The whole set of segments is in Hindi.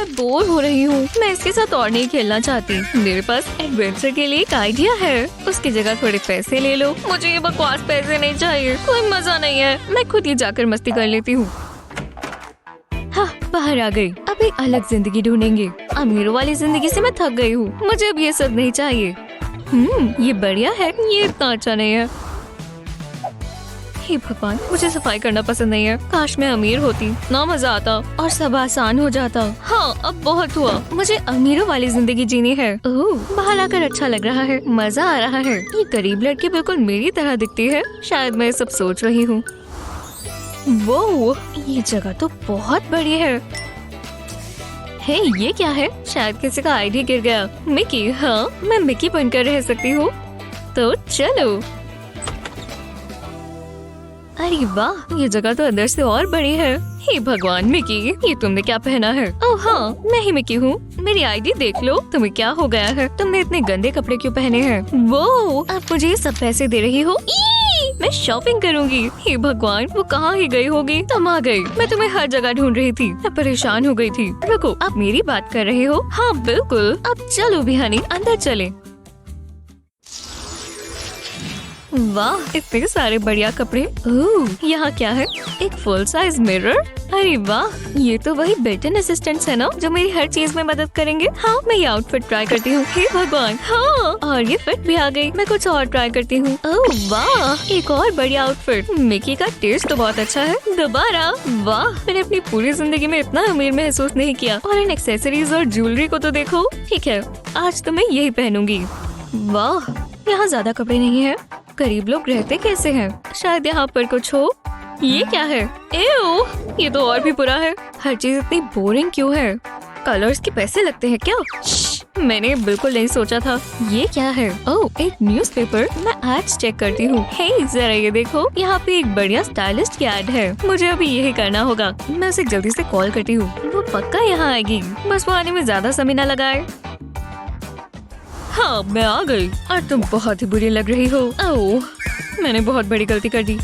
मैं बोर हो रही हूँ। मैं इसके साथ और नहीं खेलना चाहती। मेरे पास एडवेंचर के लिए एक आइडिया है। उसकी जगह थोड़े पैसे ले लो। मुझे ये बकवास पैसे नहीं चाहिए, कोई मजा नहीं है। मैं खुद ही जाकर मस्ती कर लेती हूँ। हाँ, बाहर आ गई। अब एक अलग जिंदगी ढूंढेंगे। अमीरों वाली जिंदगी से मैं थक गई हूँ। मुझे अब ये सब नहीं चाहिए। ये बढ़िया है, ये इतना अच्छा नहीं है। हे भगवान, मुझे सफाई करना पसंद नहीं है। काश मैं अमीर होती, ना मजा आता और सब आसान हो जाता। हाँ, अब बहुत हुआ। मुझे अमीरों वाली जिंदगी जीनी है। ओह, बाहर आकर अच्छा लग रहा है, मजा आ रहा है। ये गरीब लड़की बिल्कुल मेरी तरह दिखती है। शायद मैं सब सोच रही हूँ। वो, ये जगह तो बहुत बड़ी है। हे, ये क्या है? शायद किसी का आईडी गिर गया। मिकी, हाँ, मैं मिकी बनकर रह सकती हूँ। तो चलो। अरे वाह, ये जगह तो अंदर से और बड़ी है। हे भगवान मिकी, ये तुमने क्या पहना है? ओह हाँ, मैं ही मिकी हूँ। मेरी आईडी देख लो। तुम्हें क्या हो गया है? तुमने इतने गंदे कपड़े क्यों पहने हैं? वो, अब मुझे ये सब पैसे दे रही हो? मैं शॉपिंग करूंगी। हे भगवान, वो कहाँ ही गई होगी? तुम आ गई। मैं तुम्हें हर जगह ढूंढ रही थी। मैं परेशान हो गई थी। रुको, आप मेरी बात कर रहे हो? हाँ बिल्कुल। अब चलो भी हनी, अंदर चले। वाह, इतने सारे बढ़िया कपड़े। ओह, यहाँ क्या है? एक फुल साइज मिरर। अरे वाह, ये तो वही बिल्ट-इन असिस्टेंट्स है ना, जो मेरी हर चीज में मदद करेंगे। हाँ, मैं ये आउटफिट ट्राई करती हूँ। हे भगवान, हाँ, और ये फिट भी आ गई। मैं कुछ और ट्राई करती हूँ। ओह वाह, एक और बढ़िया आउटफिट। मिकी का टेस्ट तो बहुत अच्छा है। दोबारा। वाह, मैंने अपनी पूरी जिंदगी में इतना अमीर महसूस नहीं किया। और इन एक्सेसरीज और ज्वेलरी को तो देखो। ठीक है, आज तो मैं यही पहनूंगी। वाह, यहाँ ज्यादा कपड़े नहीं है। गरीब लोग रहते कैसे हैं? शायद यहाँ पर कुछ हो। ये क्या है? एओ, ये तो और भी बुरा है। हर चीज इतनी बोरिंग क्यों है? कलर्स के पैसे लगते हैं क्या? मैंने बिल्कुल नहीं सोचा था। ये क्या है? ओह, एक न्यूज़पेपर। मैं एड्स चेक करती हूँ। हे, जरा ये देखो, यहाँ पे एक बढ़िया स्टाइलिस्ट की एड है। मुझे अभी यही करना होगा। मैं उसे जल्दी से कॉल करती हूँ। वो पक्का यहाँ आएगी। बस वो आने में ज्यादा समय न लगाए। हाँ, मैं आ गई। और तुम बहुत ही बुरी लग रही हो। ओह, मैंने बहुत बड़ी गलती कर दी।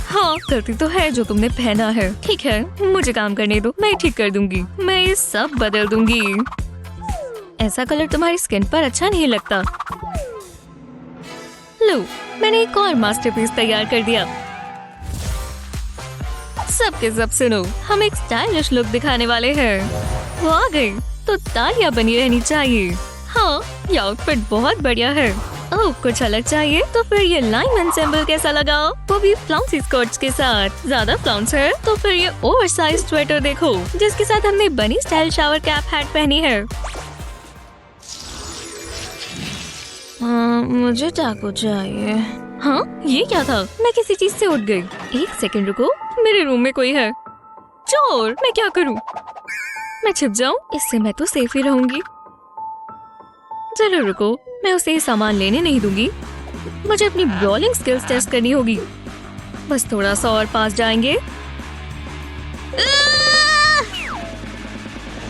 हाँ, गलती तो है जो तुमने पहना है। ठीक है, मुझे काम करने दो, मैं ठीक कर दूंगी। मैं ये सब बदल दूंगी। ऐसा कलर तुम्हारी स्किन पर अच्छा नहीं लगता। लो, मैंने एक और मास्टरपीस तैयार कर दिया। सबके सब सुनो, हम एक स्टाइलिश लुक दिखाने वाले हैं। वो आ गई तो तालियां बनी रहनी चाहिए। हाँ, ये आउटफिट बहुत बढ़िया है। ओह, कुछ अलग चाहिए तो फिर ये लाइन सिंबल कैसा लगा? वो भी फ्लाउंसी स्कर्ट्स के साथ। ज्यादा फ्लाउंस है तो फिर ये ओवरसाइज स्वेटर देखो, जिसके साथ हमने बनी स्टाइल शावर कैप हैट पहनी है। मुझे टाको चाहिए। हाँ, ये क्या था? मैं किसी चीज से उठ गई। एक सेकंड रुको, मेरे रूम में कोई है। चोर, मैं क्या करूँ? मैं छिप जाऊँ? इससे मैं तो सेफ ही रहूंगी। चलो रुको, मैं उसे सामान लेने नहीं दूंगी। मुझे अपनी ब्रॉलिंग स्किल्स टेस्ट करनी होगी। बस थोड़ा सा और पास जाएंगे।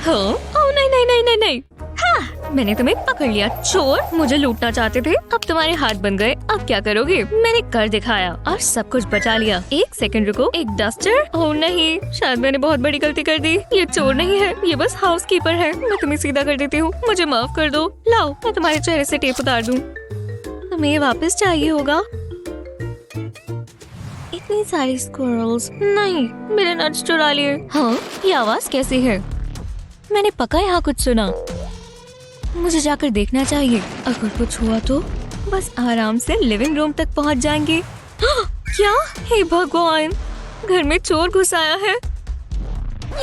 हाँ, ओह नहीं नहीं नहीं नहीं नहीं। हाँ, मैंने तुम्हें पकड़ लिया चोर। मुझे लूटना चाहते थे, अब तुम्हारे हाथ बन गए। अब क्या करोगे? मैंने कर दिखाया और सब कुछ बचा लिया। एक सेकंड रुको, एक डस्टर? ओह नहीं, शायद मैंने बहुत बड़ी गलती कर दी। ये चोर नहीं है, ये बस हाउसकीपर है। मैं तुम्हें सीधा कर देती हूँ, मुझे माफ कर दो। लाओ, मैं तुम्हारे चेहरे से टेप उतार दूँ। तुम्हें वापस चाहिए होगा। इतनी सारी स्क्विरल्स। नहीं, मेरे नट्स चुरा लिए। हाँ, ये आवाज कैसी है? मैंने पक्का यहाँ कुछ सुना। मुझे जाकर देखना चाहिए। अगर कुछ हुआ तो बस आराम से लिविंग रूम तक पहुँच जाएंगे। क्या? हे भगवान, घर में चोर घुस आया है।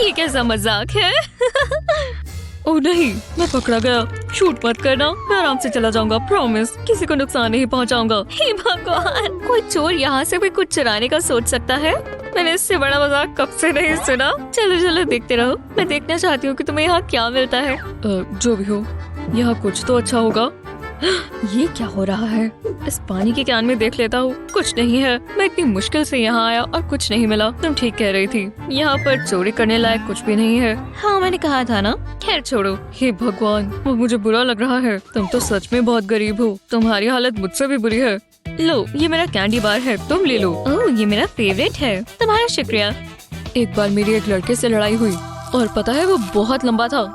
ये कैसा मजाक है? ओह नहीं, मैं पकड़ा गया। शूट मत करना, मैं आराम से चला जाऊंगा। प्रॉमिस, किसी को नुकसान नहीं पहुंचाऊंगा। हे भगवान, कोई चोर यहाँ से भी कुछ चुराने का सोच सकता है? मैंने इससे बड़ा मजाक कब से नहीं सुना। चलो चलो देखते रहो, मैं देखना चाहती हूँ कि तुम्हें यहाँ क्या मिलता है। जो भी हो, यहाँ कुछ तो अच्छा होगा। ये क्या हो रहा है? इस पानी के कैन में देख लेता हूँ। कुछ नहीं है। मैं इतनी मुश्किल से यहाँ आया और कुछ नहीं मिला। तुम ठीक कह रही थी, यहाँ पर चोरी करने लायक कुछ भी नहीं है। हाँ, मैंने कहा था ना। खैर छोड़ो। हे भगवान, वो मुझे बुरा लग रहा है। तुम तो सच में बहुत गरीब हो। तुम्हारी हालत मुझसे भी बुरी है। लो, ये मेरा कैंडी बार है, तुम ले लो। ओह, ये मेरा फेवरेट है। तुम्हारा शुक्रिया। एक बार मेरी एक लड़के से लड़ाई हुई और पता है वो बहुत लंबा था।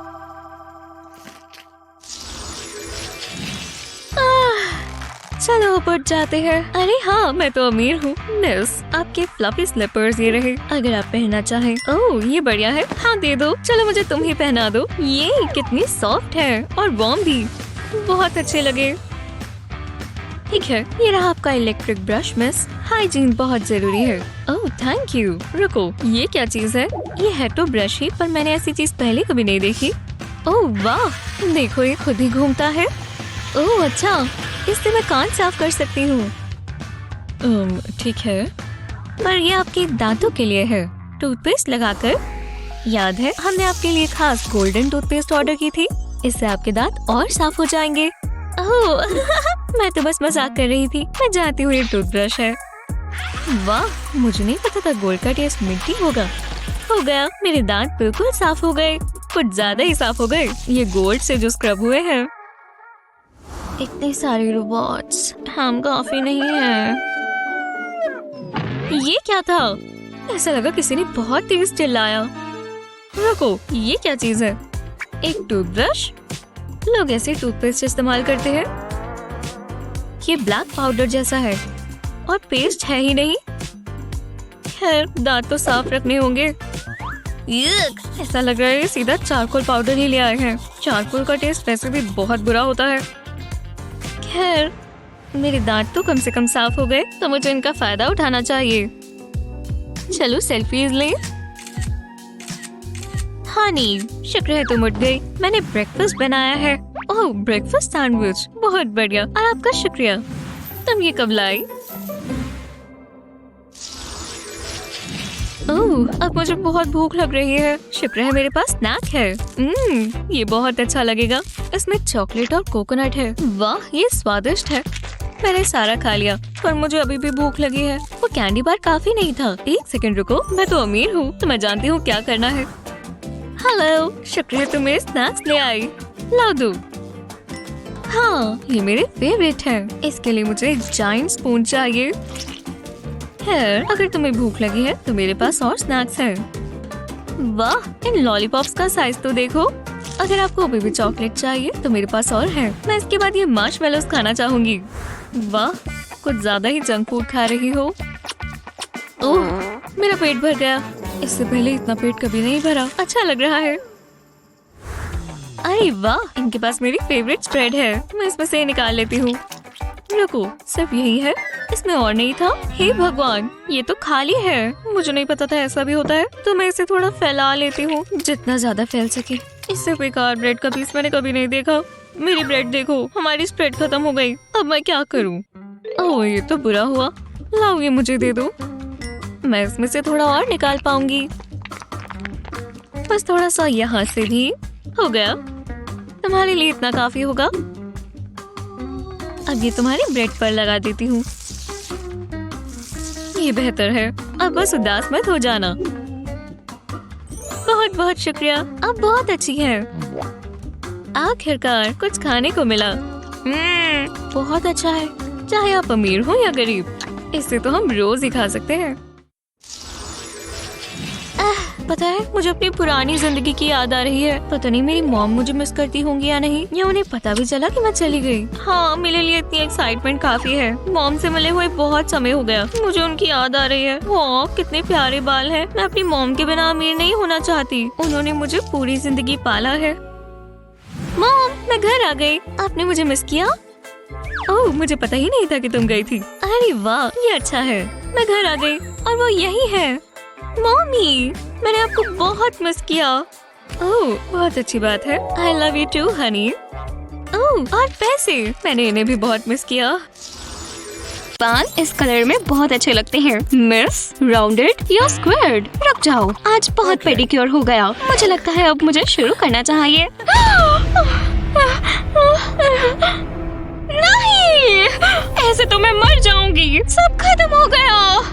चलो अब उठ जाते हैं। अरे हाँ, मैं तो अमीर हूँ। मिस, आपके फ्लफी स्लीपर्स ये रहे, अगर आप पहनना चाहें। ओह, ये बढ़िया है। हाँ दे दो। चलो मुझे तुम ही पहना दो। ये कितनी सॉफ्ट है और वार्म भी, बहुत अच्छे लगे। ठीक है, ये रहा आपका इलेक्ट्रिक ब्रश मिस। हाइजीन बहुत जरूरी है। Oh thank you. रुको, ये क्या चीज है? ये है तो ब्रश ही, पर मैंने ऐसी चीज पहले कभी नहीं देखी। ओह वाह, देखो ये खुद ही घूमता है। ओह अच्छा, इससे मैं कान साफ कर सकती हूँ। ठीक है, पर ये आपके दांतों के लिए है। टूथपेस्ट लगाकर। याद है हमने आपके लिए खास गोल्डन टूथपेस्ट ऑर्डर की थी, इससे आपके दांत और साफ हो जाएंगे। ओह मैं तो बस मजाक कर रही थी। मैं जानती हूँ ये टूथब्रश है। वाह, मुझे नहीं पता था गोल्ड का टेस्ट मिट्टी होगा। हो गया, मेरे दांत बिल्कुल साफ हो गए, कुछ ज्यादा ही साफ हो गए, ये गोल्ड से जो स्क्रब हुए हैं। इतने सारे रोबोट्स, हम काफी नहीं है। ये क्या था? ऐसा लगा किसी ने बहुत तेज चिल्लाया। रुको, ये क्या चीज है? एक टूथब्रश? लोग ऐसे टूथपेस्ट इस्तेमाल करते हैं। ये ब्लैक पाउडर जैसा है और पेस्ट है ही नहीं। खैर, दांत तो साफ रखने होंगे। ऐसा लग रहा है सीधा चारकोल पाउडर ही ले आए हैं। चारकोल का टेस्ट वैसे भी बहुत बुरा होता है। खैर, मेरे दांत तो कम से कम साफ हो गए, तो मुझे इनका फायदा उठाना चाहिए। चलो सेल्फीज लें। हनी, शुक्र है तुम उठ गई। मैंने ब्रेकफास्ट बनाया है। ओह, ब्रेकफास्ट सैंडविच, बहुत बढ़िया। और आपका शुक्रिया। तुम ये कब लाई? ओह, अब मुझे बहुत भूख लग रही है। शुक्र है मेरे पास स्नैक है। ये बहुत अच्छा लगेगा। इसमें चॉकलेट और कोकोनट है। वाह, ये स्वादिष्ट है। मैंने सारा खा लिया, पर मुझे अभी भी भूख लगी है। वो कैंडी बार काफी नहीं था। एक सेकंड रुको, मैं तो अमीर हूँ, तो मैं जानती हूँ क्या करना है। हेलो, शुक्र है तुम मेरे स्नैक्स ले आई। लाओ दो। हाँ, ये मेरे फेवरेट है। इसके लिए मुझे एक जायंट स्पून चाहिए। खैर, अगर तुम्हें भूख लगी है तो मेरे पास और स्नैक्स हैं। वाह, इन लॉलीपॉप्स का साइज तो देखो। अगर आपको अभी भी चॉकलेट चाहिए तो मेरे पास और है। मैं इसके बाद ये मार्शमेलोस खाना चाहूंगी। वाह, कुछ ज्यादा ही जंक फूड खा रही हो। ओह, मेरा पेट भर गया। इससे पहले इतना पेट कभी नहीं भरा। अच्छा लग रहा है। अरे वाह, इनके पास मेरी फेवरेट स्प्रेड है। मैं इसमें से निकाल लेती हूँ। रुको, सिर्फ यही है? इसमें और नहीं था? हे भगवान, ये तो खाली है। मुझे नहीं पता था ऐसा भी होता है। तो मैं इसे थोड़ा फैला लेती हूँ, जितना ज्यादा फैल सके। इससे बेकार ब्रेड का पीस मैंने कभी नहीं देखा। मेरी ब्रेड देखो, हमारी स्प्रेड खत्म हो गई। अब मैं क्या करूँ? ओह, ये तो बुरा हुआ। लाओ, ये मुझे दे दो। मैं इसमें से थोड़ा और निकाल पाऊंगी। बस थोड़ा सा यहाँ से भी हो गया। तुम्हारे लिए इतना काफी होगा। अब ये तुम्हारी ब्रेड पर लगा देती हूँ। ये बेहतर है। अब बस उदास मत हो जाना। बहुत बहुत शुक्रिया, अब बहुत अच्छी है। आखिरकार कुछ खाने को मिला। बहुत अच्छा है, चाहे आप अमीर हो या गरीब। इससे तो हम रोज ही खा सकते हैं। पता है, मुझे अपनी पुरानी जिंदगी की याद आ रही है। पता नहीं मेरी मॉम मुझे मिस करती होंगी या नहीं, या उन्हें पता भी चला कि मैं चली गई। हाँ, मेरे लिए इतनी एक्साइटमेंट काफी है। मॉम से मिले हुए बहुत समय हो गया। मुझे उनकी याद आ रही है। वाह, कितने प्यारे बाल हैं। मैं अपनी मॉम के बिना अमीर नहीं होना चाहती। उन्होंने मुझे पूरी जिंदगी पाला है। मॉम, मैं घर आ गई। आपने मुझे मिस किया? ओह, मुझे पता ही नहीं था कि तुम गई थी। अरे वाह, ये अच्छा है। मैं घर आ गई और वो यही है। मॉमी, मैंने आपको बहुत मिस किया। ओह, बहुत अच्छी बात है। I love you too, honey। ओह, और पैसे, मैंने इन्हें भी बहुत मिस किया। बाल इस कलर में बहुत अच्छे लगते हैं। मिस, राउंडेड या स्क्वायर्ड? रुक जाओ, आज बहुत पेडिक्योर हो गया। मुझे लगता है अब मुझे शुरू करना चाहिए। नहीं, ऐसे तो मैं मर जाऊंगी। सब खत्म हो गया।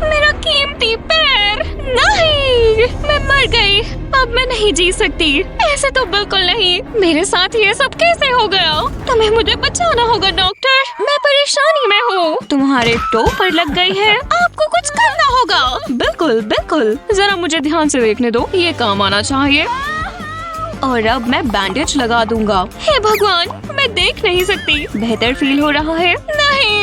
मेरा कीमती पैर। नहीं, मैं मर गई। अब मैं नहीं जी सकती। ऐसे तो बिल्कुल नहीं। मेरे साथ ये सब कैसे हो गया? तुम्हें मुझे बचाना होगा डॉक्टर। मैं परेशानी में हूँ। तुम्हारे टो पर लग गई है। आपको कुछ करना होगा। बिल्कुल बिल्कुल, जरा मुझे ध्यान से देखने दो, ये काम आना चाहिए। और अब मैं बैंडेज लगा दूंगा। हे भगवान, मैं देख नहीं सकती। बेहतर फील हो रहा है। नहीं।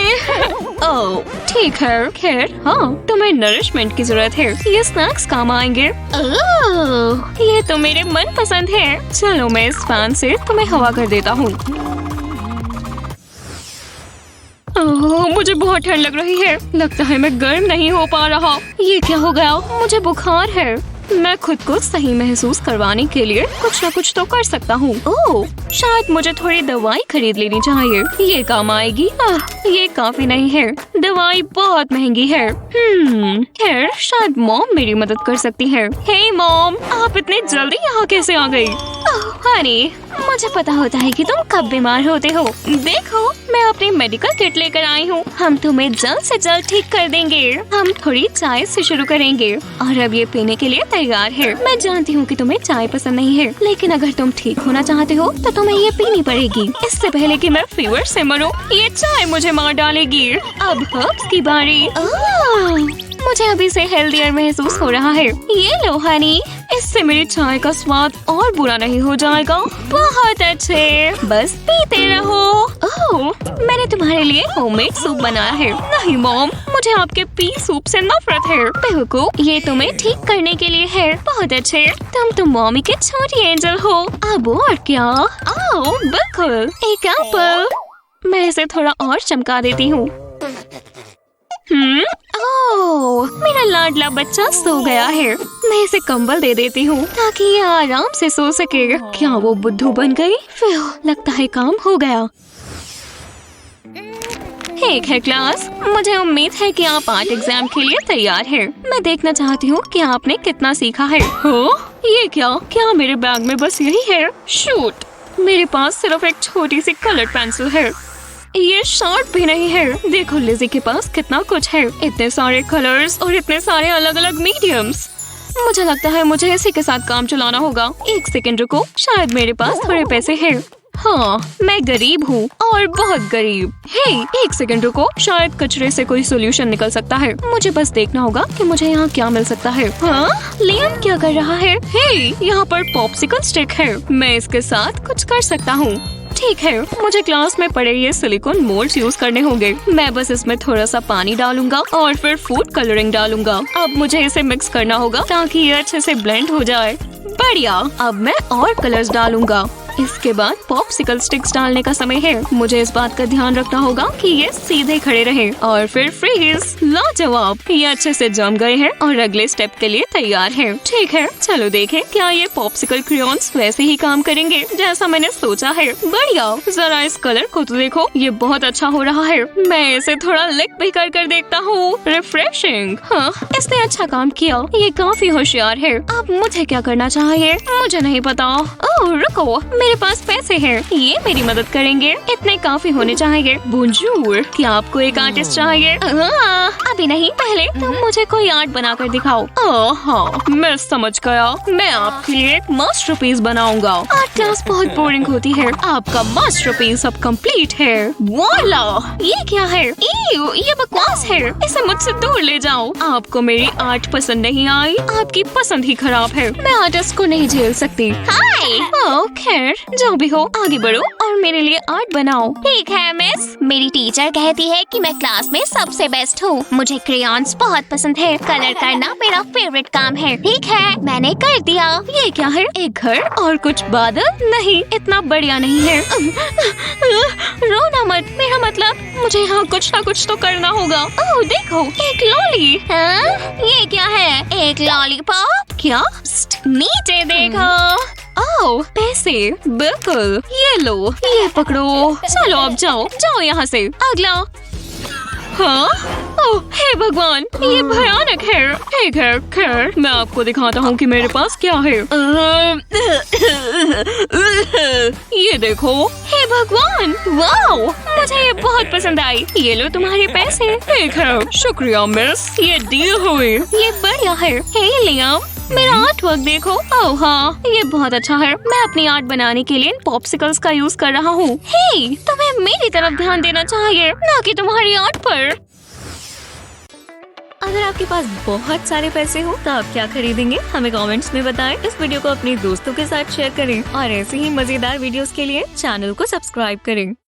ओह ठीक है, खैर हाँ तुम्हें नरिशमेंट की जरूरत है, ये स्नैक्स काम आएंगे। ओह ये तो मेरे मन पसंद है। चलो मैं इस फैन से तुम्हें हवा कर देता हूँ। ओह मुझे बहुत ठंड लग रही है, लगता है मैं गर्म नहीं हो पा रहा। ये क्या हो गया, मुझे बुखार है। मैं खुद को सही महसूस करवाने के लिए कुछ न कुछ तो कर सकता हूँ। ओह शायद मुझे थोड़ी दवाई खरीद लेनी चाहिए, ये काम आएगी। ये काफी नहीं है, दवाई बहुत महंगी है। खैर शायद मॉम मेरी मदद कर सकती है। हे मॉम, आप इतने जल्दी यहाँ कैसे आ गई? हनी मुझे पता होता है कि तुम कब बीमार होते हो। देखो मैं अपनी मेडिकल किट लेकर आई हूँ, हम तुम्हें जल्द से जल्द ठीक कर देंगे। हम थोड़ी चाय से शुरू करेंगे और अब ये पीने के लिए तैयार है। मैं जानती हूँ कि तुम्हें चाय पसंद नहीं है, लेकिन अगर तुम ठीक होना चाहते हो तो तुम्हें ये पीनी पड़ेगी, इससे पहले कि मैं फीवर से मरूं। ये चाय मुझे मार डालेगी। अब हर्ब्स की बारी। मुझे अभी से हेल्दियर महसूस हो रहा है। ये लो हनी, इससे मेरी चाय का स्वाद और बुरा नहीं हो जाएगा। बहुत अच्छे, बस पीते रहो। ओह मैंने तुम्हारे लिए होममेड सूप बनाया है। नहीं मॉम, मुझे आपके पी सूप से नफरत है। बेवकूफ, ये तुम्हें ठीक करने के लिए है। बहुत अच्छे, तुम तो मॉमी के छोटी एंजल हो। अब और क्या? ओह बिल्कुल, एक एप्पल। मैं इसे थोड़ा और चमका देती हूँ। ओह मेरा लाडला बच्चा सो गया है। मैं इसे कंबल दे देती हूँ ताकि ये आराम से सो सके। क्या वो बुद्धू बन गई? लगता है काम हो गया। ठीक है क्लास, मुझे उम्मीद है कि आप आर्ट एग्जाम के लिए तैयार हैं। मैं देखना चाहती हूँ कि आपने कितना सीखा है। हो ये क्या मेरे बैग में बस यही है? शूट, मेरे पास सिर्फ एक छोटी सी कलर पेंसिल है। ये शार्प भी नहीं है। देखो लिज़ी के पास कितना कुछ है, इतने सारे कलर्स और इतने सारे अलग अलग मीडियम्स। मुझे लगता है मुझे इसी के साथ काम चलाना होगा। एक सेकंड रुको, शायद मेरे पास थोड़े पैसे हैं। हाँ मैं गरीब हूँ और बहुत गरीब। हे एक सेकंड रुको, शायद कचरे से कोई सोल्यूशन निकल सकता है। मुझे बस देखना होगा कि मुझे यहाँ क्या मिल सकता है। हाँ लियम क्या कर रहा है? हे यहाँ पर पॉप्सिकल स्टिक है, मैं इसके साथ कुछ कर सकता हूँ। ठीक है, मुझे क्लास में पड़े ये सिलिकॉन मोल्ड्स यूज करने होंगे। मैं बस इसमें थोड़ा सा पानी डालूंगा और फिर फूड कलरिंग डालूंगा। अब मुझे इसे मिक्स करना होगा ताकि ये अच्छे से ब्लेंड हो जाए। बढ़िया, अब मैं और कलर्स डालूंगा। इसके बाद पॉप्सिकल स्टिक्स डालने का समय है। मुझे इस बात का ध्यान रखना होगा कि ये सीधे खड़े रहे। और फिर फ्रीज। लाजवाब, ये अच्छे से जम गए हैं और अगले स्टेप के लिए तैयार है। ठीक है, चलो देखें क्या ये पॉप्सिकल क्रेयॉन्स वैसे ही काम करेंगे जैसा मैंने सोचा है। बढ़िया, जरा इस कलर को तो देखो, ये बहुत अच्छा हो रहा है। मैं इसे थोड़ा लिक भी कर देखता हूँ। रिफ्रेशिंग। हाँ इसने अच्छा काम किया, ये काफी होशियार है। अब मुझे क्या करना चाहिए? मुझे नहीं पता। ओह रुको, मेरे पास पैसे हैं, ये मेरी मदद करेंगे। इतने काफी होने चाहिए। बोंजूर, क्या आपको एक आर्टिस्ट चाहिए? अभी नहीं, पहले तुम मुझे कोई आर्ट बनाकर दिखाओ। हाँ मैं समझ गया, मैं आपके लिए एक मास्टरपीस बनाऊंगा। आर्ट क्लास बहुत बोरिंग होती है, आपका मास्टरपीस अब कंप्लीट है। वाला, ये क्या है? ये बकवास है, इसे मुझसे दूर ले जाओ। आपको मेरी आर्ट पसंद नहीं आई, आपकी पसंद ही खराब है। मैं आर्टिस्ट को नहीं झेल सकती। हाय, खैर जो भी हो, आगे बढ़ो और मेरे लिए आर्ट बनाओ। ठीक है मिस, मेरी टीचर कहती है कि मैं क्लास में सबसे बेस्ट हूँ। मुझे क्रेयॉन्स बहुत पसंद है, कलर करना मेरा फेवरेट काम है। ठीक है, मैंने कर दिया। ये क्या है? एक घर और कुछ बादल? नहीं, इतना बढ़िया नहीं है। रोना मत, मेरा मतलब मुझे यहाँ कुछ ना कुछ तो करना होगा। ओह देखो, एक लॉली। हाँ? ये क्या है? एक लॉलीपॉप? क्या? नीचे देखो। ओह पैसे, बिल्कुल, ये लो, ये पकड़ो। चलो अब जाओ यहाँ से। अगला। हाँ? ओह हे भगवान, ये भयानक है। ठीक है, खैर मैं आपको दिखाता हूँ कि मेरे पास क्या है। ये देखो। हे भगवान, वाओ, मुझे ये बहुत पसंद आई। ये लो तुम्हारे पैसे। ठीक है, शुक्रिया मिस, ये डील हुई। ये बढ़िया है। हे लियाम, मेरा आर्ट वर्क देखो। ओह हाँ, ये बहुत अच्छा है। मैं अपनी आर्ट बनाने के लिए इन पॉप्सिकल्स का यूज कर रहा हूँ। हे, तुम्हें मेरी तरफ ध्यान देना चाहिए, ना कि तुम्हारी आर्ट पर। अगर आपके पास बहुत सारे पैसे हो तो आप क्या खरीदेंगे? हमें कमेंट्स में बताएं। इस वीडियो को अपने दोस्तों के साथ शेयर करें और ऐसे ही मजेदार वीडियोस के लिए चैनल को सब्सक्राइब करें।